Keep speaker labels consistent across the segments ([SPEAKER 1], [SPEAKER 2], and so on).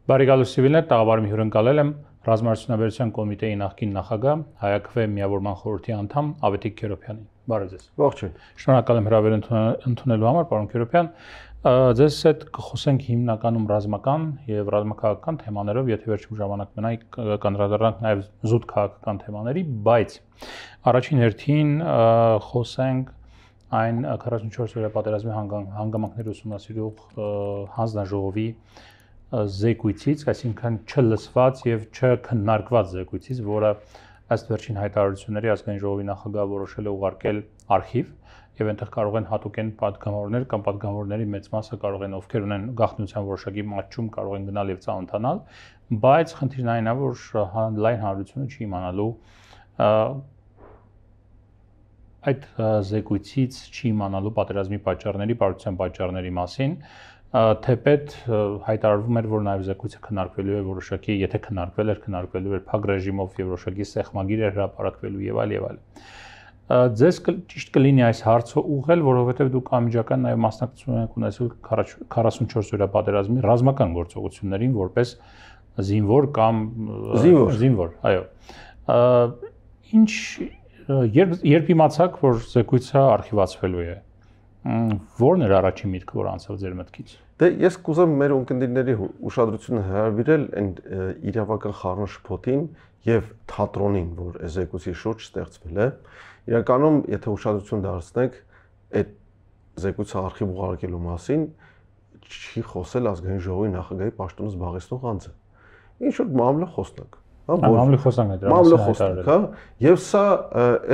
[SPEAKER 1] Բարեկալուս Սիվիլներ, տաղավարում հյուրընկալել եմ Ռազմարտությունաբերության կոմիտեի նախկին նախագահ, Հայաքվե միավորման խորհրդի անդամ Ավետիք Քերոբյանին։ Բարև ձեզ։
[SPEAKER 2] Ողջույն։
[SPEAKER 1] Շնորհակալ եմ հրավեր ընդունելու համար, պարոն Քերոբյան։ Ձեզ հետ կխոսենք հիմնականում ռազմական եւ ռազմաքաղաքական թեմաներով, եթե վերջին ժամանակ մնայի կանդրադառնանք նաեւ զուտ քաղաքական թեմաների, բայց առաջին հերթին խոսենք այն 44-օրյա պատերազմի հանգամանքները ուսումնասիրող հանձնաժողովի զեկույցից, այսինքն չլսված եւ չքննարկված զեկույցից, որը ըստ վերջին հայտարարությունների ազգային ժողովի նախագահը որոշել է ուղարկել արխիվ եւ այնտեղ կարող են հատուկեն պատգամավորներ կամ պատգամավորների մեծ մասը կարող են ովքեր ունեն գաղտնիության որոշակի մատչում կարող են գնալ եւ ծանոթանալ, բայց խնդիրն այն է, որ լայն հանրությունը չի իմանալու այդ զեկույցից չի իմանալու պատերազմի պատճառների, բարդության պատճառների մասին, թեպետ հայտարարվում էր, որ նաև զեկույցը քննարկվելու է որոշակի, եթե քննարկվել էր, քննարկվելու էր փակ ռեժիմով եւ որոշակի սեղմագիր էր հրապարակվելու եւ այլ եւ այլ։ Ձեզ ճիշտ կլինի այս հարցը ուղղել, որովհետեւ դուք անմիջական նաև մասնակցություն եք ունեցել 44-օրյա պատերազմի ռազմական գործողություններին որպես զինվոր կամ զինվոր, այո։ Ինչ երբ իմացաք, որ զեկույցը արխիվացվելու է, ո՞րն էր առաջին միտքը, որ անցավ ձեր մտքից։
[SPEAKER 2] Դե ես կուզեմ մեր ունկնդիրների ուշադրությունը հրավիրել այն իրավական խառնաշփոթին եւ թատրոնին, որ զեկույցի շուրջ ստեղծվել է։ Իրականում, եթե ուշադրություն դարձնենք այդ զեկույցը արխիվ ուղարկելու մասին, չի խոսել ազգային ժողովի նախագահի պաշտոնը զբաղեցնող անձը։ Ինչ որ մամլո խոսնակ,
[SPEAKER 1] մամլո խոսանք է դրա
[SPEAKER 2] մասին, հա, եւ սա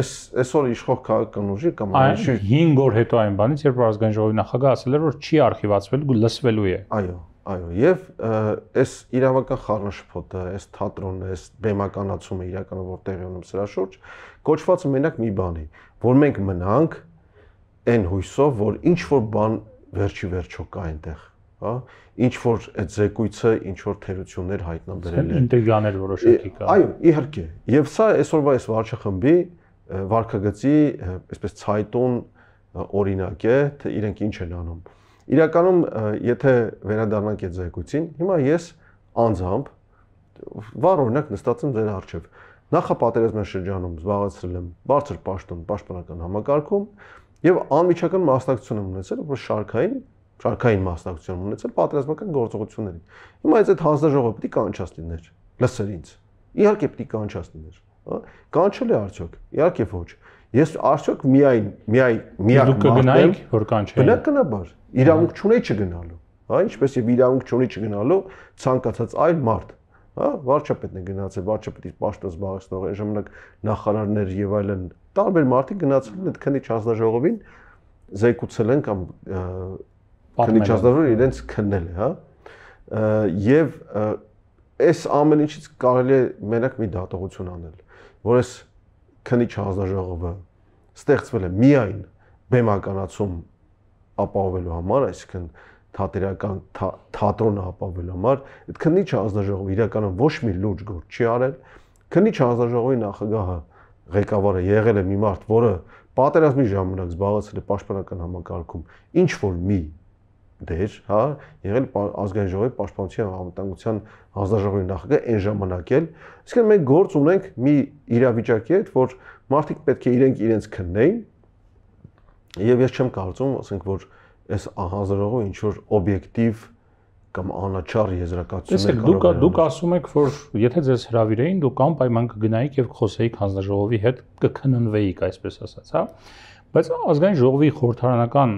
[SPEAKER 2] այսօր իշխող քաղաքական ուժի կամ
[SPEAKER 1] այլ 5 օր հետո այն բանից, երբ ազգային ժողովի նախագահը ասել էր, որ չի արխիվացվել, լսվելու է։
[SPEAKER 2] Այո, եւ այս իրավական խառնաշփոթը, այս թատրոնը, այս բեմականացումը իրականում որ տեղի ունում սրա շուրջ, կոչված մենակ մի բանի, որ մենք մնանք այն հույսով, որ ինչ որ բան վերջի վերջո կա այնտեղ, հա, ինչ որ այդ զեկույցը ինչ որ թերություններ հայտնաբերել է,
[SPEAKER 1] ինտեգրաներ որոշակի կա։
[SPEAKER 2] Այո, իհարկե։ Եվ սա այսօրվա այս վարչախմբի վարքագծի, այսպես ցայտուն օրինակ է, թե իրենք ինչ են անում։ Իրականում, եթե վերադառնանք այդ զեկույցին, հիմա ես անձամբ վառ օրինակ նստած եմ ձեր առջև։ Նախապատերազմյան շրջանում զբաղեցրել եմ բարձր պաշտոն պաշտպանական համակարգում եւ անմիջական մասնակցություն եմ ունեցել, որ շարքային մասնակցություն ունեցել պատերազմական գործողություններին։ Հիմա այդ հանձնաժողովը պետք է կանչած լիներ, լսեր ինձ։ Իհարկե պետք է կանչած լիներ, հա։ Կանչել է արդյոք։ Իհարկե ոչ։ Ես արդյոք միակ
[SPEAKER 1] կգնայինք, որ կանչեին։
[SPEAKER 2] Բնականաբար, իրավունք չունեի չգնալու, հա, ինչպես եւ իրավունք չունի չգնալու ցանկացած այլ մարդ, հա, վարչապետն է գնացել, վարչապետի պաշտոն զբաղեցնող այն ժամանակ նախարարներ եւ այլն, տարբեր մարդիկ գնացել են այդ քննիչ հանձնաժողովին, զեկուցել են կամ քննիչ հանձնաժողովը իրենց քննել է, հա։ Եվ այս ամեն ինչից կարելի է մենակ մի դատողություն անել, որ այս քննիչ հանձնաժողովը ստեղծվել է միայն բեմականացում ապահովելու համար, այսինքն թատերական թատրոնը ապահովելու համար, այդ քննիչ հանձնաժողովը իրականում ոչ մի լուրջ գործ չի արել։ Քննիչ հանձնաժողովի նախագահը ղեկավարը եղել է մի մարդ, որը պատերազմի ժամանակ զբաղեցրել է պաշտպանական համակարգում ինչ որ մի դեր, հա, եղել ազգային ժողովի պաշտպանության անվտանգության հանձնաժողովի նախագահ այն ժամանակ էլ, այսինքն մենք գործ ունենք մի իրավիճակի հետ, որ մարդիկ պետք է իրենց քննեին, եւ ես չեմ կարծում, ասենք, որ այս հանձնաժողովը ինչ որ օբյեկտիվ կամ անաչառ եզրակացություն
[SPEAKER 1] կարող է։ Դուք ասում եք, որ եթե ձեզ հրավիրեին, դուք անպայման կգնայիք եւ կխոսեիք հանձնաժողովի հետ, կքննվեիք, այսպես ասած, հա։ Բայց ազգային ժողովի խորհրդարանական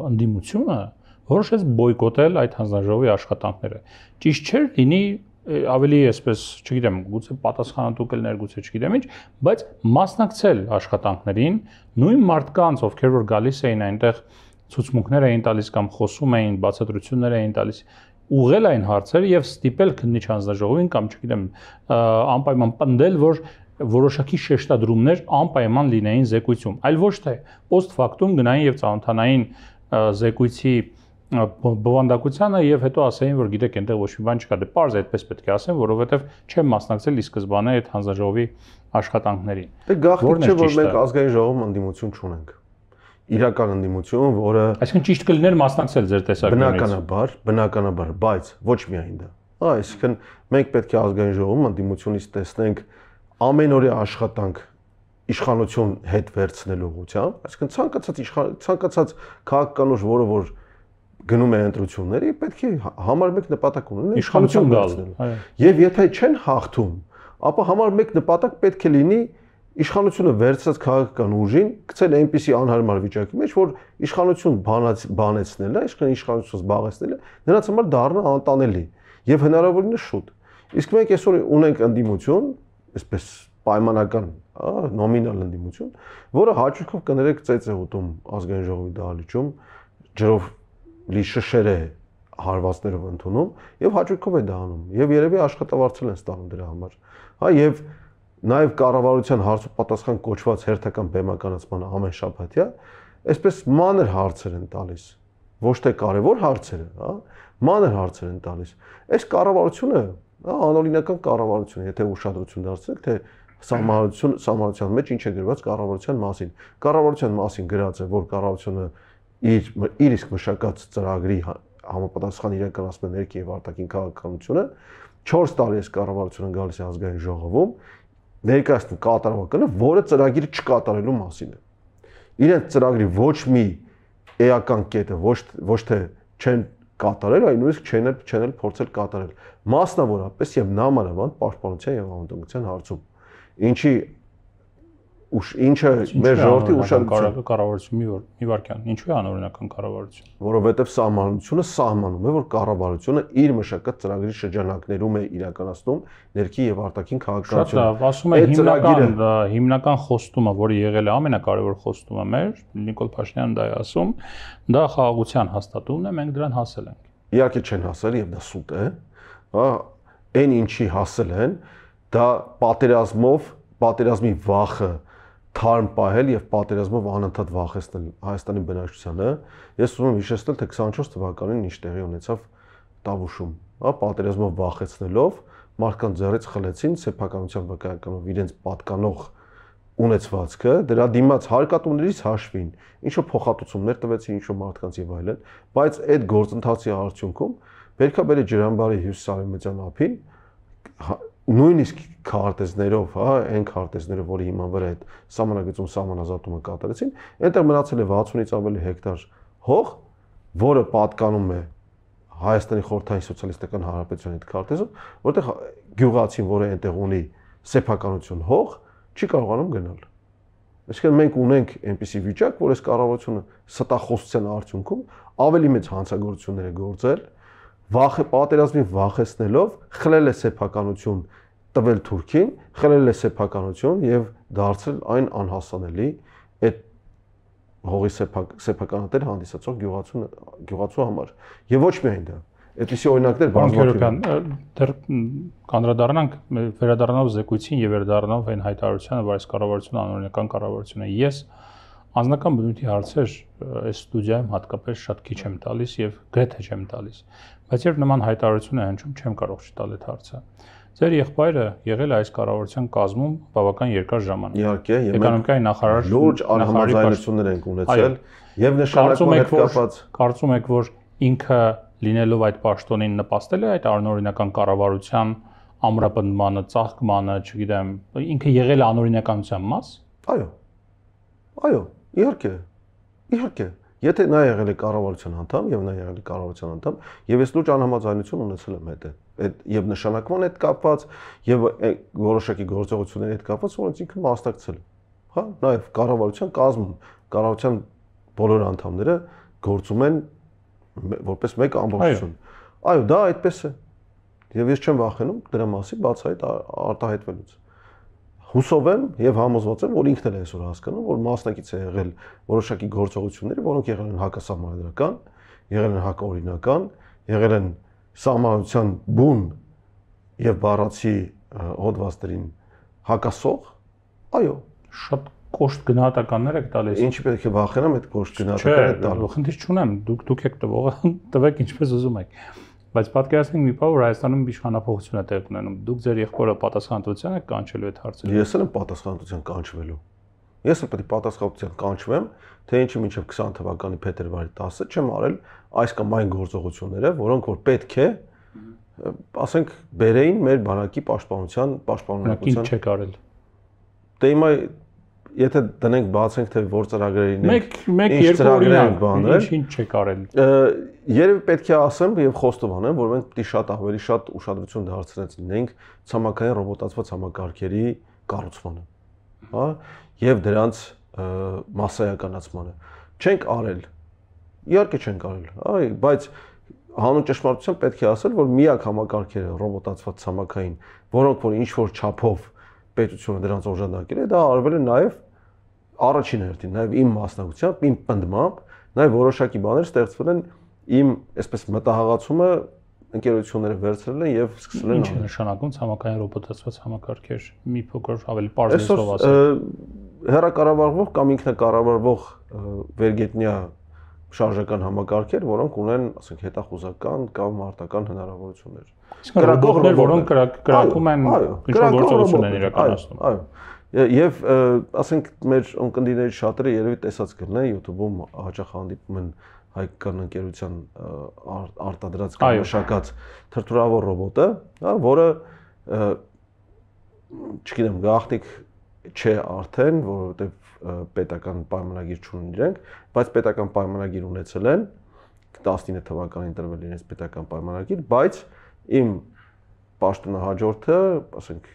[SPEAKER 1] ընդդիմությունը որոշեց բոյկոտել այդ հանձնաժողովի աշխատանքները։ Ճիշտ չէ, լինի ավելի այսպես, չգիտեմ, գուցե պատասխանատու կլներ, գուցե չգիտեմ ինչ, բայց մասնակցել աշխատանքներին նույն մարդկանց, ովքեր որ գալիս էին այնտեղ ցուցմունքներ էին տալիս կամ խոսում էին, բացատրություններ էին տալիս, ուղղել այն հարցերը եւ ստիպել քննիչ հանձնաժողովին կամ չգիտեմ, անպայման պնդել, որ որոշակի շեշտադրումներ անպայման լինեին զեկույցում, այլ ոչ թե post factum գնային եւ ծանոթանային զեկույցի բովանդակությանը եւ հետո ասեին, որ գիտեք, այնտեղ ոչ մի բան չկա, դե պարզ այդպես պետք է ասեն, որովհետեւ չեմ մասնակցել ի սկզբանե այդ հանձնաժողովի աշխատանքներին։
[SPEAKER 2] Դե գաղտնիք չէ, որ մենք ազգային ժողովում ընդդիմություն չունենք։ Իրական ընդդիմություն, որը
[SPEAKER 1] այսինքն ճիշտ կլիներ մասնակցել ձեր տեսակետից։
[SPEAKER 2] Բնականաբար, բայց ոչ միայն դա։ Այսինքն մենք պետք է ազգային ժողովում ընդդիմությունից տեսնենք ամենօրյա աշխատանք իշխանություն հետ վերցնելու ուղղությամբ, այսինքն ցանկացած քաղաքականուր, որը որ գնում է ընտրությունների, պետք է համար 1 նպատակ ունենա իշխանություն վերցնելու։ Եվ եթե չեն հաղթում, ապա համար 1 նպատակ պետք է լինի իշխանությունը վերցրած քաղաքական ուժին գցել այնպիսի անհարմար վիճակի մեջ, որ իշխանություն բանեցնելը, այսինքն իշխանություն զբաղեցնելը նրանց համար դառնա անտանելի եւ հնարավորինս շուտ։ Իսկ մենք այսօր ունենք ընդդիմություն, այսպես պայմանական, նոմինալ ընդդիմություն, որը հաճույքով կներեք ծեծ է ուտում ազգային ժողովի դահլիճում, ջրով լի շշեր է հարվածներով ընդունում եւ հաճույքով է դա անում եւ երևի աշխատավարձել են ստանում դրա համար։ Եվ նաև կառավարության հարց ու պատասխան կոչված հերթական բեմականացման ամեն շաբաթյա, այսպես մանր հարցեր են տալիս, ոչ թե կարևոր հարցերը, մանր հարցեր են տալիս։ Այս կառավարությունը, անօրինական կառավարություն է, եթե ուշադրություն դարձնեք, թե սահմանության մեջ ինչ է գրված կառավարության մասին։ Կառավարության մասին գրած է, որ կառավարությունը իր իսկ մշակած ծրագրի համապատասխան իրականացնում է ներքին եւ արտաքին քաղաքականությունը, 4 տարի այս կառավարությունը գալիս է ազգային ժողովում, ներկայացնում կատարողականը, որը ծրագիրը չկատարելու մասին է։ Իրենց ծրագրի ոչ մի էական կետը ոչ թե չեն կատարել, այլ նույնիսկ չեն փորձել կատարել։ Մասնավորապես եւ նամանավանդ պաշտպանության եւ անվտանգության հարցում։ Ինչը մեր ժողովրդի ուշադրության
[SPEAKER 1] կառավարություն մի վարքյան, ինչու է անօրինական կառավարություն։
[SPEAKER 2] Որովհետև սահմանությունը սահմանում է, որ կառավարությունը իր մշակած ծրագրի շրջանակներում է իրականացնում ներքի եւ արտաքին քաղաքականությունը։
[SPEAKER 1] Շատ լավ, ասում է հիմնական խոստումը, որը եղել է ամենակարևոր խոստումը մեր, Նիկոլ Փաշինյանը դա է ասում, դա խաղաղության հաստատումն է, մենք դրան հասել ենք։
[SPEAKER 2] Իհարկե չեն հասել եւ դա սուտ է, այն ինչի հասել են, դա պատերազմի վախը թարմ պահել եւ պատերազմով անընդհատ վախեցնել Հայաստանի բնակչությանը։ Ես ուզում եմ հիշեցնել, թե 24 թվականին ինչ տեղի ունեցավ Տավուշում, պատերազմով վախեցնելով մարդկանց ձեռից խլեցին սեփականության վկայականով իրենց պատկանող ունեցվածքը, դրա դիմաց հարկատուներից հաշվին, ինչը փոխհատուցումներ տվեցին, ինչը մարդկանց եւ այլն, բայց այդ գործընթացի արդյունքում Բերքաբերի ջրամբարի հյուսիսարևմտյան ափին նույնիսկ քարտեզներով, այն քարտեզներով, որի հիման վրա այդ սահմանագծում սահմանազատումը կատարեցին, այնտեղ մնացել է 60-ից ավելի հեկտար հող, որը պատկանում է Հայաստանի Խորհրդային Սոցիալիստական Հանրապետության այդ քարտեզում, որտեղ գյուղացին, որը այնտեղ ունի սեփականություն հող, չի կարողանում գնալ։ Այսինքն մենք ունենք այնպիսի վիճակ, որ այս կառավարությունը ստախոսության արդյունքում ավելի մեծ հանցագործություններ է գործել, պատերազմի վախեցնելով, խլել է սեփականություն, տվել Թուրքին, խլել է սեփականություն եւ դարձել այն անհասանելի այդ հողի սեփականատեր հանդիսացող գյուղացու համար։ Եվ ոչ միայն դա, այդպիսի օրինակներ բազմաթիվ են։
[SPEAKER 1] Դեռ կանդրադառնանք վերադառնալով զեկույցին եւ վերադառնալով այն հայտարարությանը, որ այս կառավարությունը անօրինական կառավարություն է։ Ես անձնական բնույթի հարցեր այս ստուդիայում հատկապես շատ քիչ եմ տալիս եւ գրեթե չեմ տալիս, բայց երբ նման հայտարարություն է հնչում, չեմ կարող չտալ այդ հարցը։ Ձեր եղբայրը եղել է այս կառավարության կազմում բավական երկար ժամանակ։
[SPEAKER 2] Իհարկե,
[SPEAKER 1] էկոնոմիկայի նախարար
[SPEAKER 2] լուրջ անհամաձայնություններ ենք ունեցել եւ նշանակում հետ կապված։
[SPEAKER 1] Կարծում եք, որ ինքը լինելով այդ պաշտոնին նպաստել է այդ անօրինական կառավարության ամրապնդմանը, ծաղկմանը, չգիտեմ, ինքը եղել է անօրինականության մաս։
[SPEAKER 2] Այո, իհարկե։ Եթե նա եղել է կառավարության անդամ եւ նա եղել է կառավարության անդամ, եւ ես լուրջ անհամաձայնություն ունեցել եմ հետ եւ նշանակման հետ կապված եւ որոշակի գործողությունների հետ կապված, որոնց ինքը մասնակցել է։ Նաեւ կառավարության կազմում, կառավարության բոլոր անդամները գործում են որպես մեկ ամբողջություն։ Այո, դա այդպես է։ Եվ ես չեմ վախենում դրա մասի բացահայտ արտահայտվելուց։ Հուսով եմ եւ համոզված եմ, որ ինքն էլ է այսօր հասկանում, որ մասնակից է եղել որոշակի գործողությունների, որոնք եղել են հակասահմանադրական, եղել են հակաօրինական, եղել են սահմանության բուն եւ բառացի հոդվածներին հակասող։ Այո,
[SPEAKER 1] շատ կոշտ գնահատականներ եք տալիս։
[SPEAKER 2] Ինչի պետք է վախենամ այդ կոշտ գնահատականները տալու։
[SPEAKER 1] Խնդիր չունեմ, դուք եք տվողը, տվեք ինչպես ուզում եք։ Բայց պատկերացնենք մի բան, որ Հայաստանում իշխանապողություն է տեղ ունենում։ Դուք ձեր եղբորը պատասխանատվության եք կանչելու այդ հարցերը։
[SPEAKER 2] Ես էլ եմ պատասխանատվության կանչվելու։ Ես էլ պետք է պատասխանատվության կանչվեմ, թե ինչի մինչև 20 թվականի փետրվարի 10-ը չեմ արել այս կամ այն գործողությունները, որոնք որ պետք է ասենք բերեին մեր բանակի պաշտպանության
[SPEAKER 1] Ինչ չեք արել։
[SPEAKER 2] Դե հիմա եթե դնենք բացենք թե որ ծրագրերին
[SPEAKER 1] մեկ երկու օրինակ ինչ չեք արել։
[SPEAKER 2] Երևի պետք է ասեմ եւ խոստովանեմ, որ մենք պետք է շատ ուշադրություն դարձնենք ցամաքային ռոբոտացված համակարգերի կառուցմանը, հա, եւ դրանց մասսայականացմանը։ Չենք արել։ Իհարկե չենք արել, այ, բայց հանուն ճշմարտության պետք է ասել, որ միակ համակարգերը ռոբոտացված ցամաքային, որոնք որ ինչ որ չափով պետությունը դրանց օժանդակել է, դա արվել է նաեւ առաջին հերթին, նաեւ իմ մասնակցությամբ, իմ պնդմամբ, նաեւ որոշակի բաներ ստեղծվել են իմ այսպես մտահղացումը ընկերությունները վերցրել են եւ սկսել են
[SPEAKER 1] Ինչ է նշանակում ցամաքային ռոբոտացված համակարգեր։ Մի փոքր ավելի པարզ լեզվով ասել։
[SPEAKER 2] Հեռակառավարվող կամ ինքնակառավարվող վերգետնյա շարժական համակարգեր, որոնք ունեն, ասենք, հետախուզական կամ մարտական հնարավորություններ։
[SPEAKER 1] Ռոբոտներ, որոնք կրակում են ինչ-որ գործողություն են իրականացնում։
[SPEAKER 2] Այո։ Եվ ասենք մեր ընկերների շատերը երևի տեսած կլինեն YouTube-ում հաճախ հանդիպում են հայկական ընկերության արտադրած կամ մշակած թրթուրավոր ռոբոտը, հա, որը չգիտեմ, գաղտնիք չէ արդեն, որովհետև պետական պայմանագիր չունեն իրենք, բայց պետական պայմանագիր ունեցել են 19 թվականին տրվել իրենց պետական պայմանագիր, բայց իմ պաշտոնահաջորդը, ասենք,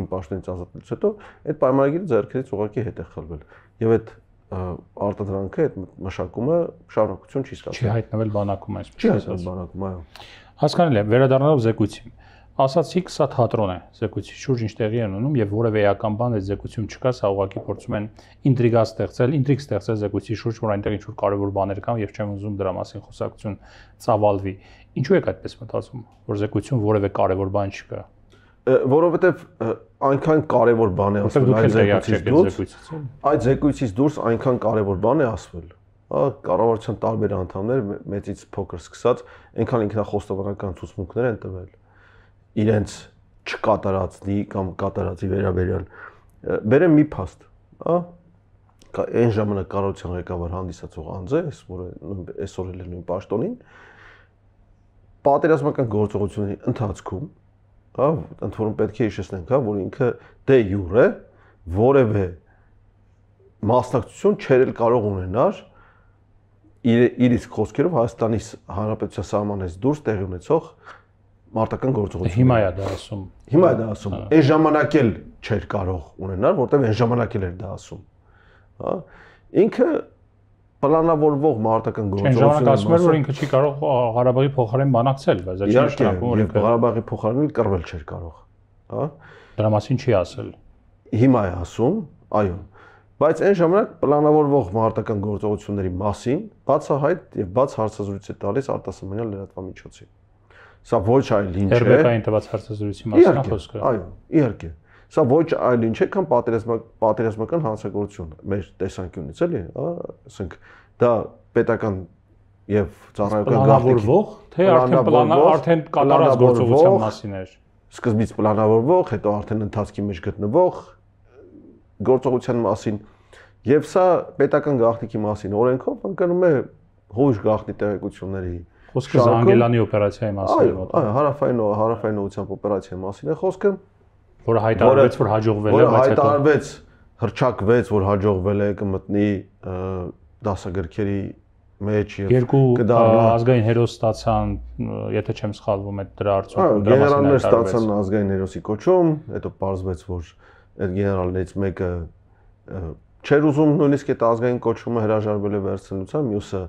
[SPEAKER 2] իմ պաշտոնից ազատելուց հետո այդ պայմանագիրը ձեռքերից ուղղակի հետ է խլվել։ Եվ այդ արտադրանքը, այդ մշակումը շարունակություն չի ստացել։
[SPEAKER 1] Չի հայտնվել բանակում այսպես։
[SPEAKER 2] Չի հայտնվել բանակում, այո։
[SPEAKER 1] Հասկանալի է, վերադառնալով զեկույցին։ Ասացիք, սա թատրոն է, զեկույցի շուրջ ինչ տեղի է ունենում եւ որևէ էական բան այդ զեկույցում չկա, սա ուղղակի փորձում են ինտրիգ ստեղծել զեկույցի շուրջ, որ այնտեղ ինչ-որ կարևոր բաներ կան եւ չեմ ուզում դրա մասին խոսակցություն ծավալվի։ Ինչու եք այդպես մտածում, որ զեկույցում որևէ կարևոր բան չկա։
[SPEAKER 2] Որովհետեւ այնքան կարևոր բան է ասվել այդ զեկույցից դուրս այնքան կարևոր բան է ասվել, հա, կառավարության տարբեր անդամներ մեծից փոքր սկսած այնքան ինքնախոստովանական ցուցմունքներ են տվել իրենց չկատարածնի կամ կատարածի վերաբերյալ։ Բերեմ մի փաստ, հա, այն ժամանակ կառավարության ղեկավար հանդիսացող անձը, որը այսօր էլ է նույն պաշտոնին, պատերազմական գործողությունների ընթացքում, հա, ընդ որում պետք է հիշեցնենք, հա, որ ինքը դե յուրե որևէ մասնակցություն չէր կարող ունենալ իր իսկ խոսքերով Հայաստանի Հանրապետության սահմանից դուրս տեղի ունեցող մարտական գործողություններ։
[SPEAKER 1] Հիմա է դա ասում։
[SPEAKER 2] Հիմա է դա ասում։ Այն ժամանակ էլ չէր կարող ունենալ, որտեղ այն ժամանակ էլ էր դա ասում։ Հա, ինքը պլանավորվող մարտական
[SPEAKER 1] գործողություններ ասում էր, որ ինքը չի կարող Ղարաբաղի փոխարեն բանակցել, բայց դա չի նշանակում, որ ինքը
[SPEAKER 2] Ղարաբաղի փոխարեն կռվել չէր կարող, հա։
[SPEAKER 1] Դրա մասին չի ասել։
[SPEAKER 2] Հիմա է ասում, այո։ Բայց այն ժամանակ պլանավորվող մարտական գործողությունների մասին բացահայտ եւ բաց հարցազրույց է տալիս արտասահմանյան լրատվամիջոցին։ Սա ոչ այլ ինչ է։
[SPEAKER 1] Հերբեկային տված հարցազրույցի մասին է խոսքը։
[SPEAKER 2] Այո, իհարկե։ Սա ոչ այլ ինչ է, քան պատերազմական հանցագործություն մեր տեսանկյունից, էլի, հա, ասենք, դա պետական եւ ծառայական
[SPEAKER 1] պլանավորվող, թե արդեն կատարած գործողության մասին էր։
[SPEAKER 2] Սկզբից պլանավորվող, հետո արդեն ընթացքի մեջ գտնվող գործողության մասին եւ սա պետական գաղտնիքի մասին օրենքով ընկնում է հույժ գաղտնի տեղեկությունների
[SPEAKER 1] խոսքը Զանգելանի օպերացիայի մասին է։
[SPEAKER 2] Այո, հարավային ուղղությամբ օպերացիայի մասին է խոսքը,
[SPEAKER 1] որը հայտարարվեց, որ հաջողվել է, բայց հետո
[SPEAKER 2] հայտարարվեց, հրճակվեց, որ հաջողվել է, կմտնի դասագրքերի մեջ եւ
[SPEAKER 1] երկու ազգային հերոս ստացան, եթե չեմ սխալվում, այդ դրա արդյունքում
[SPEAKER 2] դրա մասին հայտարարվեց։ Գեներալներ ստացան ազգային հերոսի կոչում, հետո պարզվեց, որ այդ գեներալներից մեկը չէր ուզում նույնիսկ այդ ազգային կոչումը հրաժարվել է վերցնելուց, մյուսը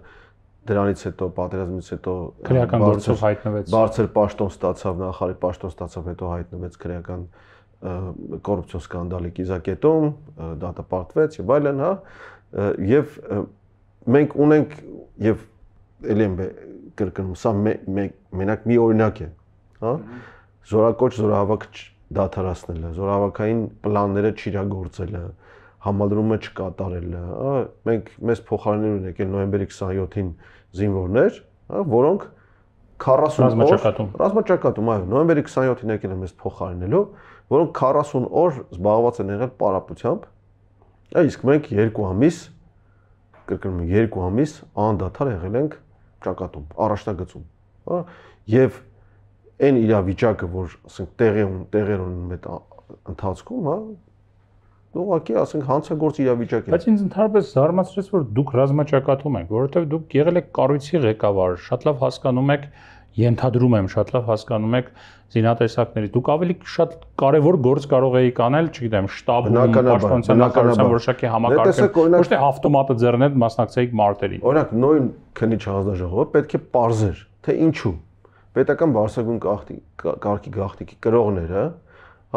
[SPEAKER 2] դրանից հետո պատերազմից հետո
[SPEAKER 1] քրեական գործով հայտնվեց։
[SPEAKER 2] Բարձր պաշտոն ստացավ, նախարարի պաշտոն ստացավ, հետո հայտնվեց քրեական կոռուպցիոն սկանդալի կիզակետում, դատապարտվեց եւ այլն, հա, եւ մենք ունենք եւ ելի եմ կրկնում, սա մենակ մի օրինակ է, հա, զորակոչ զորահավաք դադարացնելը, զորահավաքային պլանները չիրագործելը, համադրումը չկատարելը, հա, մենք մեզ փոխարինել են եկել նոյեմբերի 27-ին զինվորներ, հա, որոնք 40 օր ռազմաճակատում, այո, նոյեմբերի 27-ին եկել են մեզ փոխարինելու, որոնք 40 օր զբաղված են եղել պարապությամբ, իսկ մենք 2 ամիս, կրկնում եմ 2 ամիս անդադար եղել ենք ճակատում, առաջնագծում, հա, եւ այն իրավիճակը, որ ասենք տեղեր ունեն այդ ընթացքում, հա, ուղղակի ասենք հանցագործ իրավիճակ է։
[SPEAKER 1] Բայց ինձ ընդհանրապես զարմացրեց, որ դուք ռազմաճակատում եք, որովհետև դուք եղել եք կառույցի ղեկավար, շատ լավ հասկանում եք, ենթադրում եմ, շատ լավ հասկանում եք զինատեսակների։ Դուք ավելի շատ կարևոր գործ կարող էիք անել, չգիտեմ, շտաբում, պաշտպանության նախարարության որոշակի համակարգում, ոչ թե ավտոմատը ձեռնդ մասնակցեիք մարտերին։
[SPEAKER 2] Օրինակ, նույն քննիչ հանձնաժողովը պետք է պարզեր, թե ինչու պետական բարձրագույն կարգի գաղտնիքի կրողները,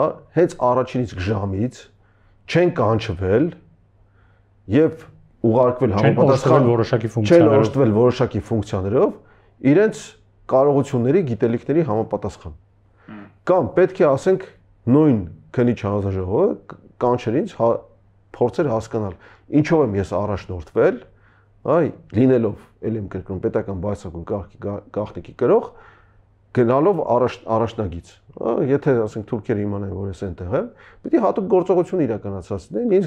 [SPEAKER 2] հա, հենց առաջին իսկ ժամից չեն կանչվել եւ ուղարկվել
[SPEAKER 1] համապատասխան
[SPEAKER 2] որոշակի ֆունկցիաներով իրենց կարողությունների, գիտելիքների համապատասխան։ Կամ պետք է ասենք նույն քննիչ հանձնաժողովը կանչեր ինձ փորձեր հասկանալ ինչով եմ ես առաջնորդվել, այ լինելով ելի եմ կրկնում պետական բարձրագույն կարգի գաղտնիքի կրող գնալով առաջնագից, եթե ասենք թուրքերը իմանան, որ ես այնտեղ եմ, պիտի հատուկ գործողություն իրականացնեն ինձ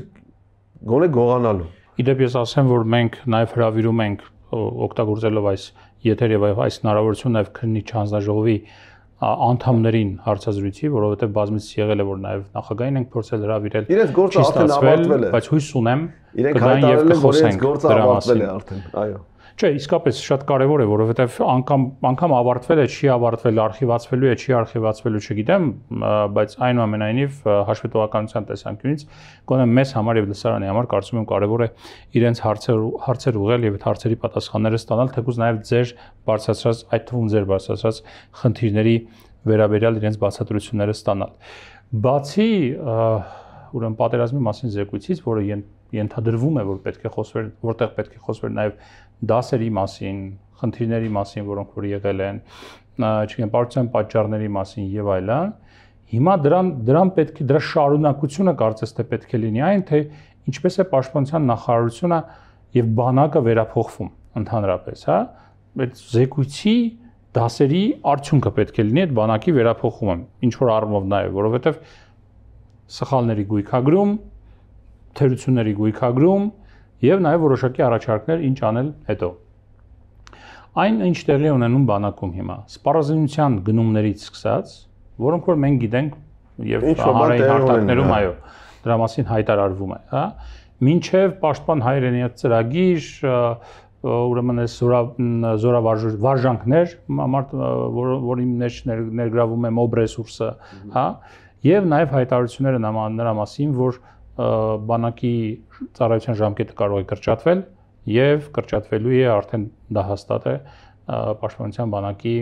[SPEAKER 2] գոնե գողանալու։
[SPEAKER 1] Իդեպ ես ասեմ, որ մենք նաև հրավիրում ենք օգտագործելով այս եթեր եւ այս հնարավորությունը նաև քննիչ հանձնաժողովի անդամներին հարցազրույցի, որովհետեւ բազմից եղել է, որ նաև նախագահային ենք փորձել հրավիրել։
[SPEAKER 2] Իրենց գործը արդեն ավարտվել է,
[SPEAKER 1] բայց հույս ունեմ
[SPEAKER 2] կգան եւ կխոսենք
[SPEAKER 1] դրա մասին։
[SPEAKER 2] Այո։
[SPEAKER 1] Չէ, իսկապես շատ կարևոր է, որովհետև անգամ ավարտվել է, չի ավարտվել, արխիվացվելու է, չի արխիվացվելու, չգիտեմ, բայց այնուամենայնիվ հաշվետվականության տեսանկյունից գոնե մեզ համար եւ լսարանի համար կարծում եմ կարևոր է իրենց հարցեր ուղղել եւ այդ հարցերի պատասխանները ստանալ, թեկուզ նաեւ ձեր բարձրացրած, այդ թվում ձեր բարձրացրած խնդիրների վերաբերյալ իրենց բացատրությունները ստանալ։ Բացի ուրեմն պատերազմի մասին զեկույցից, որը ենթադրվում է, որ պետք է խոսվեր, որտեղ պետք է խոսվեր նաեւ դասերի մասին, խնդիրների մասին, որոնք որ եղել են, չգիտեմ, պարտության պատճառների մասին եւ այլն, հիմա դրան պետք է դրա շարունակությունը կարծես թե պետք է լինի այն, թե ինչպես է պաշտպանության նախարարությունը եւ բանակը վերափոխվում ընդհանրապես, հա, այդ զեկույցի դասերի արդյունքը պետք է լինի այդ բանակի վերափոխումը, ինչ որ առումով նաեւ, որովհետեւ սխալների գույքագրում, թերությունների գույքագրում եւ նաեւ որոշակի առաջարկներ ինչ անել հետո։ Այն ինչ տեղի ունենում բանակում հիմա, սպառազինության գնումներից սկսած, որոնք որ մենք գիտենք եւ հանրային հարթակներում, այո, դրա մասին հայտարարվում է, հա, մինչեւ պաշտպան հայրենիաց ծրագիր, ուրեմն այս զորավարժանքներ, որի մեջ ներգրավում է մոբ ռեսուրսը, հա, եւ նաեւ հայտարարությունները նրա մասին, որ բանակի ծառայության ժամկետը կարող է կրճատվել եւ կրճատվելու է արդեն դա հաստատ է պաշտպանության բանակի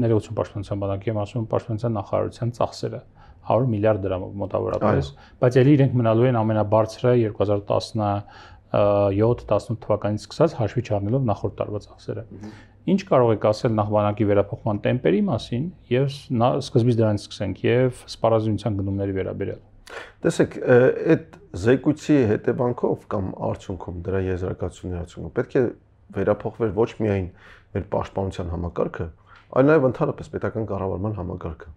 [SPEAKER 1] ներողություն պաշտպանության բանակի եմ ասում պաշտպանության նախարարության ծախսերը 100 միլիարդ դրամով մոտավորապես, բայց ելի իրենք մնալու են ամենաբարձրը 2017-18 թվականից սկսած հաշվի չառնելով նախորդ տարվա ծախսերը։ Ինչ կարող եք ասել նախ բանակի վերափոխման տեմպերի մասին եւ սկզբից դրանից սկսենք եւ սպառազինության գնումների վերաբերյալ։
[SPEAKER 2] Տեսեք, այդ զեկույցի հետևանքով կամ արդյունքում դրա եզրակացությունների արդյունքում պետք է վերափոխվեր ոչ միայն մեր պաշտպանության համակարգը, այլ նաև ընդհանրապես պետական կառավարման համակարգը,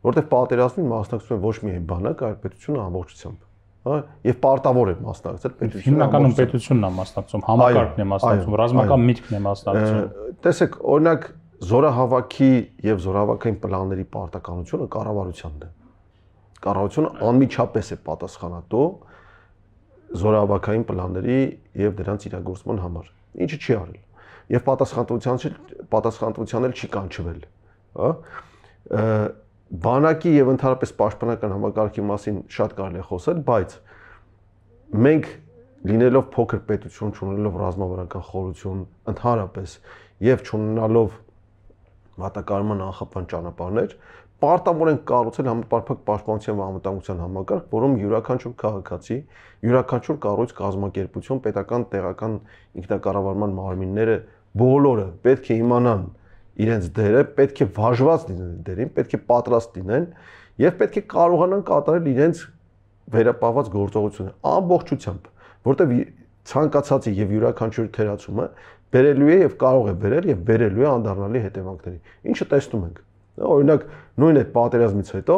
[SPEAKER 2] որտեղ պատերազմին մասնակցում է ոչ միայն բանակը, այլ պետությունը ամբողջությամբ, հա, եւ պարտավոր է մասնակցել պետությունը։
[SPEAKER 1] Հիմնականում պետությունն է մասնակցում, համակարգն է մասնակցում, ռազմական միտքն է մասնակցում։
[SPEAKER 2] Տեսեք, օրինակ զորահավաքի եւ զորահավաքային պլանների պարտականությունը կառավարությանն է։ Կառավարությունը անմիջապես է պատասխանատու զորահավաքային պլանների եւ դրանց իրագործման համար, ինչը չի արել եւ պատասխանատվության էլ չի կանչվել, հա։ Բանակի եւ ընդհանրապես պաշտպանական համակարգի մասին շատ կարելի է խոսել, բայց մենք լինելով փոքր պետություն, չունենալով ռազմավարական խորություն ընդհանրապես եւ չունենալով մատակարարման անխափան ճանապարհներ, պարտավոր են կառուցել համապարփակ պաշտպանության եւ անվտանգության համակարգ, որում յուրաքանչյուր քաղաքացի, յուրաքանչյուր կառույց կազմակերպություն, պետական, տեղական ինքնակառավարման մարմինները բոլորը պետք է իմանան իրենց դերը, պետք է վարժված լինեն դերին, պետք է պատրաստ լինեն եւ պետք է կարողանան կատարել իրենց վերապահված գործողությունը ամբողջությամբ, որտեղ ցանկացածի եւ յուրաքանչյուր թերացումը բերելու է եւ կարող է բերել եւ բերելու է անդառնալի հետևանքների։ Ինչը տեսնում ենք։ Օրինակ, նույն այդ պատերազմից հետո,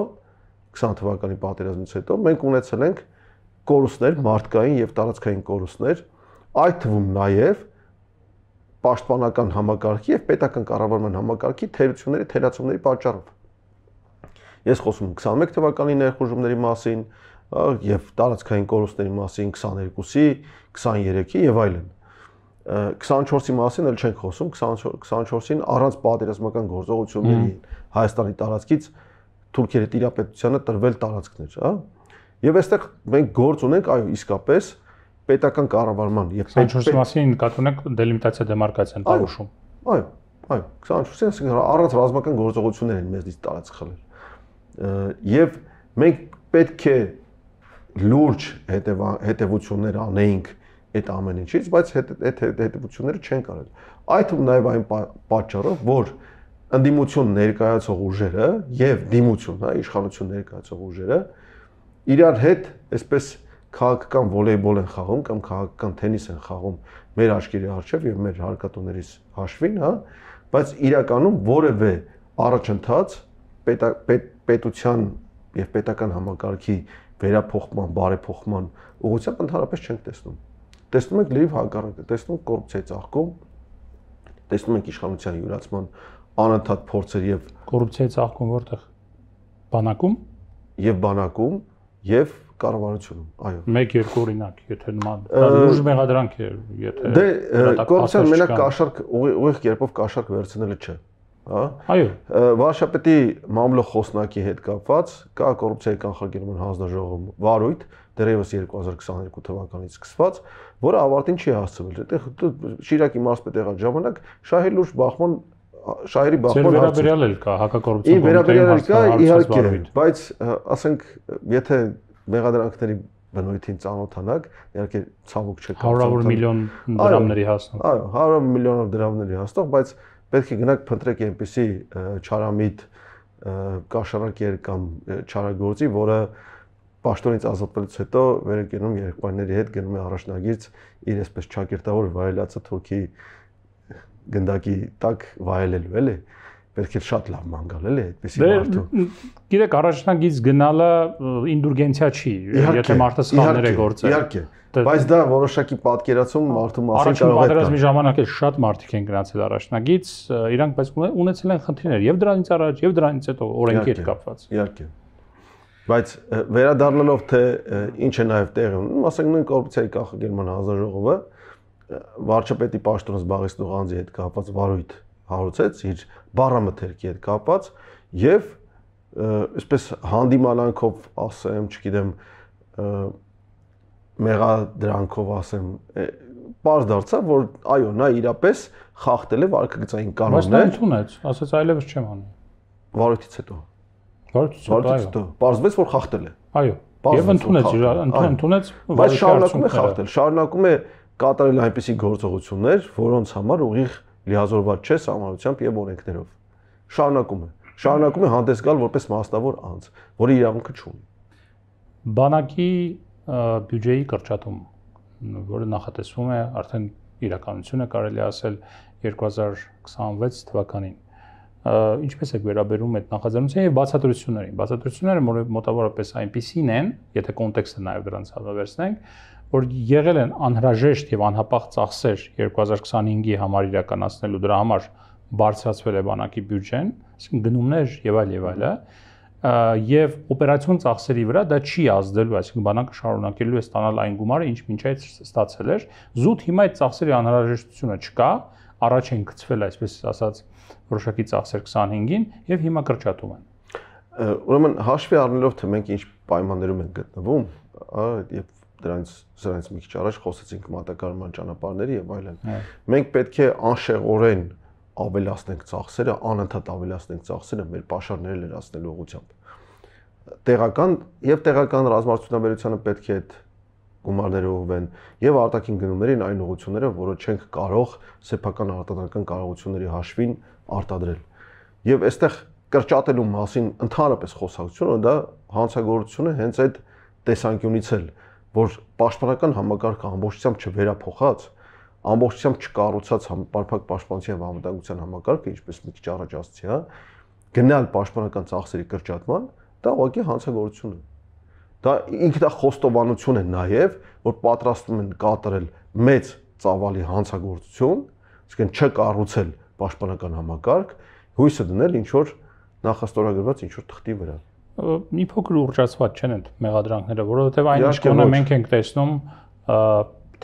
[SPEAKER 2] 20 թվականի պատերազմից հետո մենք ունեցել ենք կորուստներ, մարդկային եւ տարածքային կորուստներ, այդ թվում նաեւ պաշտպանական համակարգի եւ պետական կառավարման համակարգի թերությունների թերացումների պատճառով։ Ես խոսում եմ 21 թվականի ներխուժումների մասին եւ տարածքային կորուստների մասին 22-ի, 23-ի եւ այլն։ 24-ի մասին էլ չենք խոսում, 24-ին առանց պատերազմական գործողությունների Հայաստանի տարածքից թուրքերի տիրապետությանը տրվել տարածքներ, հա։ Եվ այստեղ մենք գործ ունենք, այո, իսկապես պետական կառավարման եւ
[SPEAKER 1] 24-ի մասին նկատի ունեք դելիմիտացիա դեմարկացիան տարուշում։
[SPEAKER 2] Այո, 24-ին ասենք առանց ռազմական գործողություններ են մեզնից տարածք խլել։ Եվ մենք պետք է լուրջ հետևություններ անեինք այդ ամեն ինչից, բայց այդ հետևությունները չեն կարել։ Այդ նաև այն պատճառով, որ ընդդիմություն ներկայացող ուժերը եւ դիմություն, հա, իշխանություն ներկայացող ուժերը իրար հետ այսպես քաղաքական վոլեյբոլ են խաղում կամ քաղաքական թենիս են խաղում մեր աչքերի առջև եւ մեր հարկատուներից հաշվին, հա, բայց իրականում որևէ առաջընթաց պետության եւ պետական համակարգի վերափոխման, բարեփոխման ուղղությամբ ընդհանրապես չենք տեսնում։ Տեսնում ենք լրիվ հակառակը, տեսնում ենք կոռուպցիայի ծաղկում, տեսնում ենք իշխանության յուրացման անընդհատ փորձեր եւ
[SPEAKER 1] կոռուպցիայի ծաղկում որտեղ բանակում
[SPEAKER 2] եւ կառավարությունում, այո։
[SPEAKER 1] 1-2 օրինակ, եթե նման լուրջ մեղադրանք է, եթե
[SPEAKER 2] դե կոռուպցիան մենակ կաշառք ուղիղ կերպով կաշառք վերցնելը չէ, հա։
[SPEAKER 1] Այո։
[SPEAKER 2] Վարշապետի մամլո խոսնակի հետ կապված կա կոռուպցիայի կանխարգելման հանձնաժողովում վարույթ դեռևս 2022 թվականից սկսված, որը ավարտին չի հասցվել։ Այդտեղ Շիրակի մարզպետ եղած ժամանակ շահի լուրջ բախման շահերի բախման
[SPEAKER 1] վերաբերյալ էլ կա հակակոռուպցիոն
[SPEAKER 2] վերաբերյալ կա իհարկե, բայց ասենք եթե մեղադրանքների բնույթին ծանոթանաք, իհարկե ցավոք չեք
[SPEAKER 1] 100 միլիոն դրամների հասնող։
[SPEAKER 2] Այո, 100 միլիոնով դրամների հասնող, բայց պետք է գնաք փնտրեք այնպիսի չարամիտ կաշառակեր կամ չարագործի, որը պաշտոնից ազատվելուց հետո վերեկենում երեխաների հետ գնում է առաջնագիրց իր այսպես ճակերտավոր վայելածը թուրքի գնդակի տակ վայելելու, էլի։ Պետք է շատ լավ ման գալ, էլի, այդպեսի մարդու։
[SPEAKER 1] Գիտեք, առաջնագից գնալը ինդուլգենցիա չի, եթե մարդը սխալներ է գործել։
[SPEAKER 2] Իհարկե, բայց դա որոշակի պատկերացում մարդու մասին կարող է։
[SPEAKER 1] Պատերազմի ժամանակ էլ շատ մարդիկ են գնացել առաջնագից, իրանք բայց ունեցել են խնդիրներ եւ դրանից առաջ եւ դրանից հետո օրենքի հետ կապված։
[SPEAKER 2] Իհարկե։ Բայց վերադառնալով թե ինչ է նաև տեղի ունենում, ասենք նույն կոռուպցիայի կանխարգելման հանձնաժողովը վարչապետի պաշտոնը զբաղեցնող անձի հետ կապված վարույթ հարուցեց իր բառամթերքի հետ կապված եւ այսպես հանդիմանանքով ասեմ, չգիտեմ, մեղադրանքով ասեմ, պարզ դարձավ, որ այո, նա իրապես խախտել է վարքագծային կանոններ։
[SPEAKER 1] Բայց նա ընդունեց, ասաց այլևս չեմ անի։
[SPEAKER 2] Վարույթից հետո։
[SPEAKER 1] Վարույթից հետո։
[SPEAKER 2] Պարզվեց, որ խախտել է։
[SPEAKER 1] Այո։ Եվ ընդունեց,
[SPEAKER 2] բայց շարունակում է խախտել, շարունակում է կատարել այնպիսի գործողություններ, որոնց համար ուղիղ լիազորված չէ սահմանությամբ եւ օրենքներով։ Շարունակում է հանդես գալ որպես մասնավոր անձ, որի իրավունքը չունի։
[SPEAKER 1] Բանակի բյուջեի կրճատում, որը նախատեսվում է արդեն իրականություն է կարելի ասել 2026 թվականին։ Ինչպես է վերաբերում այդ նախաձեռնության եւ բացատրություններին։ Բացատրությունները մոտավորապես այնպիսին են, եթե կոնտեքստը նաեւ դրանց հավերցնենք, որ եղել են անհրաժեշտ եւ անհապաղ ծախսեր 2025-ի համար իրականացնելու դրա համար բարձրացվել է բանակի բյուջեն, այսինքն գնումներ եւ այլը, եւ օպերացիոն ծախսերի վրա դա չի ազդելու, այսինքն բանակը շարունակելու է ստանալ այն գումարը, ինչ մինչ այդ ստացել էր։ Զուտ հիմա այդ ծախսերի անհրաժեշտությունը չկա, առաջ են գցվել, այսպես ասած, որոշակի ծախսեր 25-ին եւ հիմա կրճատում են։
[SPEAKER 2] Ուրեմն հաշվի առնելով թե մենք ինչ պայմաններում ենք գտնվում, եւ դրանից մի քիչ առաջ խոսեցինք մատակարարման ճանապարհների եւ այլն։ Մենք պետք է անշեղորեն ավելացնենք ծախսերը, անընդհատ ավելացնենք ծախսերը մեր պաշարները լրացնելու ուղղությամբ։ Տեղական ռազմարտությունաբերությանը պետք է այդ գումարները ուղղվեն եւ արտաքին գնումներին այն ուղղությունները, որը չենք կարող սեփական արտադրական կարողությունների հաշվին արտադրել։ Եվ այստեղ կրճատելու մասին ընդհանրապես խոսակցությունը դա հանցագործություն է հենց այդ տեսանկյունից էլ, որ պաշտպանական համակարգը ամբողջությամբ չվերափոխած, ամբողջությամբ չկառուցած պարփակ պաշտպանության եւ անվտանգության համակարգը, ինչպես մի քիչ առաջ ասացի, հա, գնալ պաշտպանական ծախսերի կրճատման, դա ուղղակի հանցագործություն է։ Դա ինքնախոստովանություն է նաեւ, որ պատրաստվում են կատարել մեծ ծավալի հանցագործություն, Իսկեն չկառուցել պաշտպանական համակարգ, հույսը դնել ինչ որ նախաստորագրված ինչ որ թղթի վրա։
[SPEAKER 1] Մի փոքր ուռճացված չեն այդ մեղադրանքները, որովհետև այն ինչ կոնը մենք ենք տեսնում,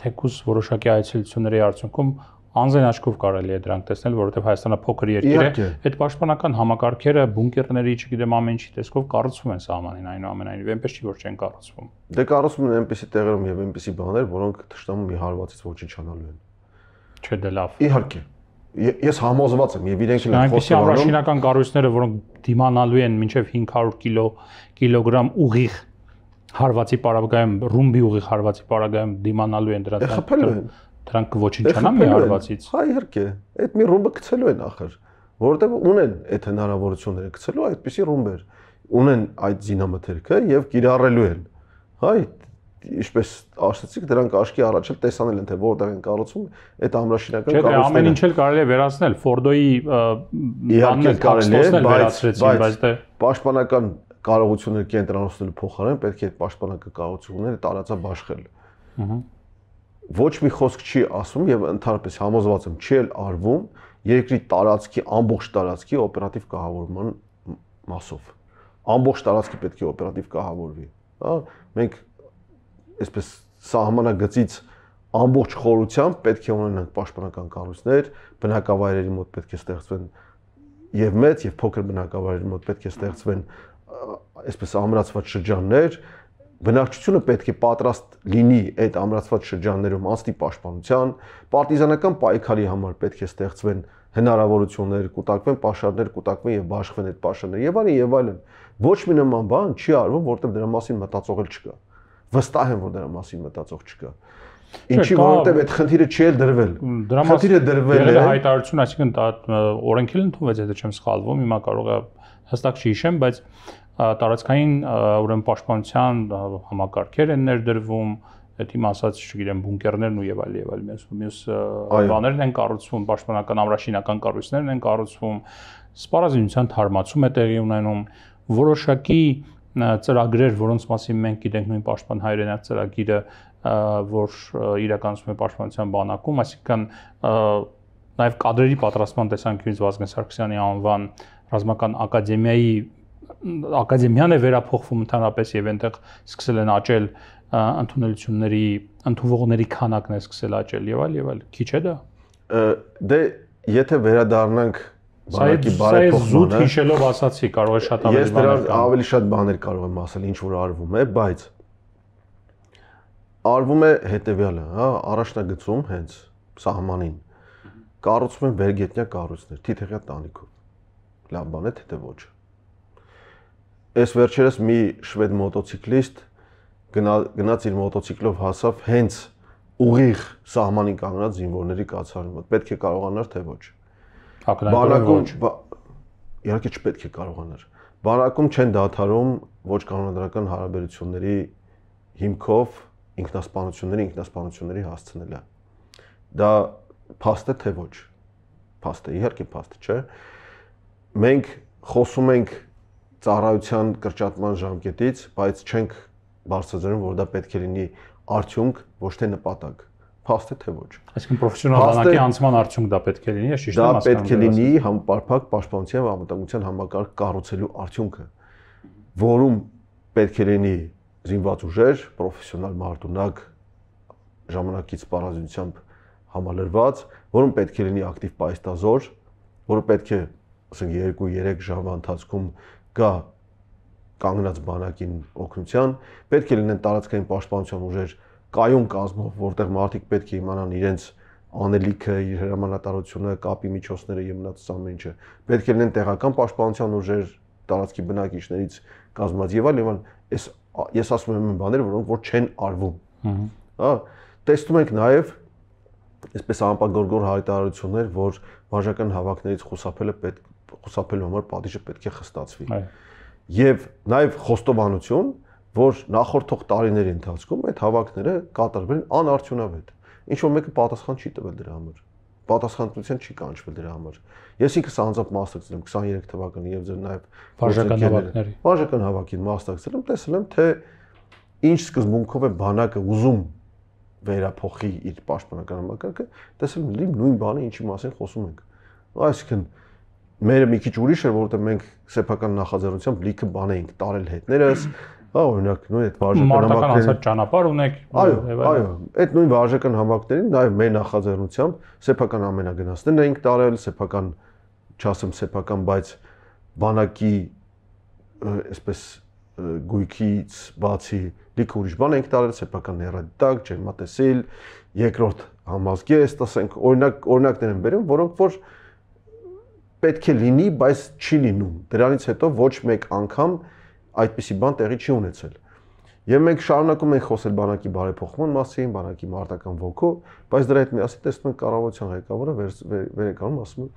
[SPEAKER 1] թեկուզ որոշակի այցելությունների արդյունքում անձեն աչքով կարելի է դրանք տեսնել, որովհետև Հայաստանը փոքր երկիր է, այդ պաշտպանական համակարգերը, բունկերների, չգիտեմ, ամեն ինչի տեսքով կառուցվում են սահմանին, այնուամենայնիվ, այնպես չի որ չեն կառուցվում։
[SPEAKER 2] Դե կառուցվում են այնպիսի տեղերում եւ այնպիսի բաներ, որոնք թշնամու մի հարվածից ոչնչանալու են։
[SPEAKER 1] Չէ, դե լավ։
[SPEAKER 2] Իհարկե։ Ես համոզված եմ եւ իրենք էլ
[SPEAKER 1] այնպիսի ամրաշինական կառույցները, որոնք դիմանալու են մինչեւ 500 կիլոգրամ ուղիղ հարվածի պարագայում, ռումբի ուղիղ հարվածի պարագայում դիմանալու են դրանք ոչնչանա մի հարվածից։
[SPEAKER 2] Հա, իհարկե, այդ մի ռումբը գցելու են ախր, որովհետև ունեն այդ հնարավորությունները գցելու այդպիսի ռումբեր, ունեն այդ զինամթերքը եւ կիրառելու են։ Հա, ինչպես ասացիք, դրանք աշկի առաջել տեսանել են թե որտեղ են կառուցում այդ ամրաշինական
[SPEAKER 1] կառույցները։ Չէ, ամեն ինչ էլ կարելի է վերացնել, Ֆորդոյի բաններ կառուցել վերացրեցին, բայց դե
[SPEAKER 2] պաշտպանական կարողությունները կենտրոնացնելու փոխարեն պետք է այդ պաշտպանական կարողությունները տարածաբաշխել։ Ոչ մի խոսք չի ասում եւ ընդհանրապես համոզված եմ չի էլ արվում երկրի տարածքի ամբողջ տարածքի օպերատիվ կահավորման մասով։ Ամբողջ տարածքի պետք է օպերատիվ կահավորվի, հա։ Մենք այսպես սահմանագծից ամբողջ խորությամբ պետք է ունենանք պաշտպանական կառույցներ, բնակավայրերի մոտ պետք է ստեղծվեն եւ մեծ եւ փոքր բնակավայրերի մոտ պետք է ստեղծվեն այսպես ամրացված շրջաններ, բնակչությունը պետք է պատրաստ լինի այդ ամրացված շրջաններում անձնի պաշտպանության, պարտիզանական պայքարի համար պետք է ստեղծվեն հնարավորություններ, կուտակվեն պաշարներ, կուտակվեն եւ բաշխվեն այդ պաշարները եւ այլն եւ այլն։ Ոչ մի նման բան չի արվում, որտեղ դրա մասին մտածող էլ չկա։ Վստահ եմ, որ դրա մասին մտածող չկա։ Ինչի որովհետեւ այդ խնդիրը չի էլ դրվել։ Խնդիրը դրվել է
[SPEAKER 1] հայտարարություն, այսինքն օրենքել ընդունվեց, եթե չեմ սխալվում, հիմա կարող է հստակ չհիշեմ, բայց տարածքային ուրեմն պաշտպանության համակարգեր են ներդրվում, այդ իմ ասած, չգիտեմ, բունկերներն ու եւ այլ մյուս բաներն են կառուցվում, պաշտպանական ամրաշինական կառույցներն են կառուցվում, սպառազինության թարմացում է տեղի ունենում, որոշակի ծրագրեր, որոնց մասին մենք գիտենք նույն պաշտպան հայրենաց ծրագիրը, որ իրականացում է պաշտպանության բանակում, այսինքն նաեւ կադրերի պատրաստման տեսանկյունից Վազգեն Սարգսյանի անվան ռազմական ակադեմիան է վերափոխվում ընդհանրապես եւ այնտեղ սկսել են աճել ընդունելությունների, ընդունվողների քանակն է սկսել աճել եւ այլ, քիչ է դա։
[SPEAKER 2] Դե եթե վերադառնանք բանակի բարեփոխմանը,
[SPEAKER 1] զուտ հիշելով ասացի, կարող է շատ ավելի
[SPEAKER 2] բաներ կան։ Ես դրան ավելի շատ բաներ կարող եմ ասել, ինչ որ արվում է, բայց արվում է հետեւյալը, հա, առաջնագծում հենց սահմանին կառուցվում են վերգետնյա կառույցներ, թիթեղյա տանիքով։ Լավ բան է, թե ոչ։ Այս վերջերս մի շվեդ մոտոցիկլիստ գնաց իր մոտոցիկլով հասավ հենց ուղիղ սահմանին կանգնած զինվորների կացարանի մոտ։ Պետք է կարողանար, թե ոչ։ Բանակում իհարկե չպետք է կարողանար։ Բանակում չեն դադարում ոչ կանոնադրական հարաբերությունների հիմքով ինքնասպանությունների հասցնելը։ Դա փաստ է, թե ոչ։ Փաստ է, իհարկե փաստ չէ։ Մենք խոսում ենք ծառայության կրճատման ժամկետից, բայց չենք բարձրացնում, որ դա պետք է լինի արդյունք, ոչ թե նպատակ։ Փաստ է, թե ոչ։
[SPEAKER 1] Այսինքն պրոֆեսիոնալ բանակի անցման արդյունք դա պետք է լինի, ես ճիշտ եմ
[SPEAKER 2] հասկանում։ Դա պետք է լինի համապարփակ պաշտպանության եւ անվտանգության համակարգ կառուցելու արդյունքը, որում պետք է լինի զինված ուժեր, պրոֆեսիոնալ մարտունակ, ժամանակից սպառազինությամբ համալրված, որում պետք է լինի ակտիվ պայստազոր, որը պետք է, ասենք 2-3 ժամվա ընթացքում գա կանգնած բանակին օգնության, պետք է լինեն տարածքային պաշտպանության ուժեր կայուն կազմով, որտեղ մարդիկ պետք է իմանան իրենց անելիքը, իր հրամանատարությունը, կապի միջոցները եւ մնացած ամեն ինչը։ Պետք է լինեն տեղական պաշտպանության ուժեր տարածքի բնակիչներից կազմված եւ այլն, ես ասում եմ բաներ, որոնք որ չեն արվում։ Հա, տեսնում ենք նաեւ այսպես անպագորգոր հայտարարություններ, որ վարժական հավաքներից խուսափելու համար պատիժը պետք է խստացվի։ Եվ նաև խոստովանություն, որ նախորդող տարիների ընթացքում այդ հավաքները կատարվել են անարդյունավետ։ Ինչ որ մեկը պատասխան չի տվել դրա համար։ Պատասխանատվության չի կանչվել դրա համար։ Ես ինքս անձամբ մասնակցել եմ 23 թվականին եւ ձեր նաև վարժական հավաքին մասնակցել եմ, տեսել եմ թե ինչ սկզբունքով է բանակը ուզում վերափոխի իր պաշտպանական համակարգը, տեսել լինի նույն բանը, ինչի մասին խոսում ենք։ Այսինքն մերը մի քիչ ուրիշ էր, որովհետև մենք սեփական նախաձեռնությամբ լիքը բան էինք տարել հետներս, հա, օրինակ նույն այդ վարժական
[SPEAKER 1] համակարգի ճանապարհ ունեք,
[SPEAKER 2] այո, այդ նույն վարժական համակարգերին նաև մեր նախաձեռնությամբ սեփական ամենագնացներն էինք տարել, սեփական, չասեմ սեփական, բայց բանակի այսպես գույքից բացի լիքը ուրիշ բան էինք տարել, սեփական հեռադիտակ, ջերմատեսիլ, երկրորդ համազգեստ, ասենք, օրինակներ են բերում, որոնք որ պետք է լինի, բայց չի լինում։ Դրանից հետո ոչ մեկ անգամ այդպիսի բան տեղի չի ունեցել։ Եվ մենք շարունակում ենք խոսել բանակի բարեփոխման մասին, բանակի մարտական ոգու, բայց դրա հետ միասին տեսնում ենք կառավարության ղեկավարը վերեկանում ասում է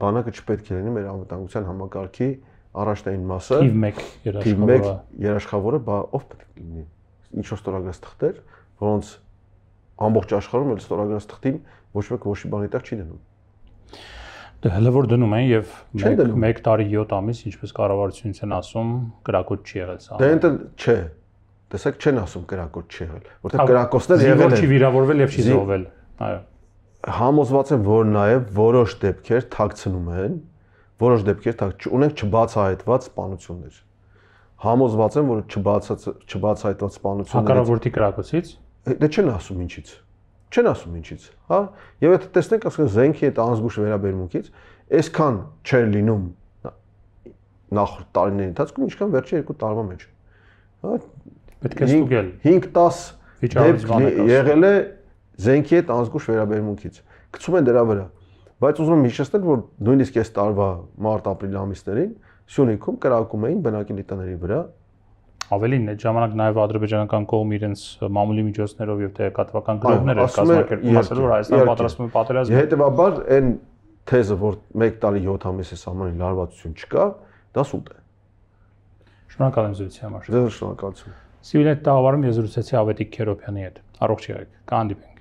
[SPEAKER 2] բանակը չպետք է լինի մեր անվտանգության համակարգի առաջնային մասը։
[SPEAKER 1] Թիվ 1
[SPEAKER 2] երաշխավորը, ով պետք է լինի։ Ինչ որ ստորագրած թղթեր, որոնց ամբողջ աշխարհում էլ ստորագրած թղթին ոչ մեկ ոչի բանի տակ չի դնում։
[SPEAKER 1] Դե հələ որ դնում են եւ 1 տարի 7 ամիս, ինչպես կառավարությունից են ասում, կրակոտ չի եղել սա։
[SPEAKER 2] Դե ընդ չէ։ Տեսեք, չեն ասում կրակոտ չի եղել, որտեղ կրակոցներ եղել են։
[SPEAKER 1] Չի վիրավորվել եւ չի զոհվել։ Այո։
[SPEAKER 2] Համոզված եմ, որ նաեւ որոշ դեպքեր թաքցնում են, որոշ դեպքեր ունենք չբացահայտված սպանություններ։ Համոզված եմ, որ չբացահայտված սպանությունները
[SPEAKER 1] հակառակորդի կրակոցից։
[SPEAKER 2] Դե չեն ասում ինչից։ Չեն ասում ինչից, հա? Եվ եթե տեսնենք, ասենք զենքի այդ անզգուշ վերաբերմունքից, այսքան չէր լինում նախորդ տարիների ընթացքում, ինչքան վերջին 2 տարվա մեջ։ Հա?
[SPEAKER 1] Պետք է ստուգել։
[SPEAKER 2] 5-10 դեպք եղել է զենքի այդ անզգուշ վերաբերմունքից։ Գցում են դրա վրա։ Բայց ուզում եմ հիշեցնել, որ նույնիսկ այս տարվա մարտ-ապրիլ ամիսներին Սյունիքում կրակում էին բնակելի տների վրա։
[SPEAKER 1] Ավելին, այդ ժամանակ նաև ադրբեջանական կողմը իրենց մամուլի միջոցներով եւ տեղեկատվական գրողներ էր կազմակերպում, ասել որ Հայաստանը պատրաստվում է պատերազմ։
[SPEAKER 2] Հետևաբար այն թեզը, որ 1 տարի 7 ամիսի սահմանին լարվածություն չկա, դա սուտ է։
[SPEAKER 1] Շնորհակալ եմ զրույցի համար։
[SPEAKER 2] Ձեզ շնորհակալություն։
[SPEAKER 1] Սիվիլնետ տաղավարում ես զրուցեցի Ավետիք Քերոբյանի հետ։ Առողջ եղեք։ Կհանդիպենք։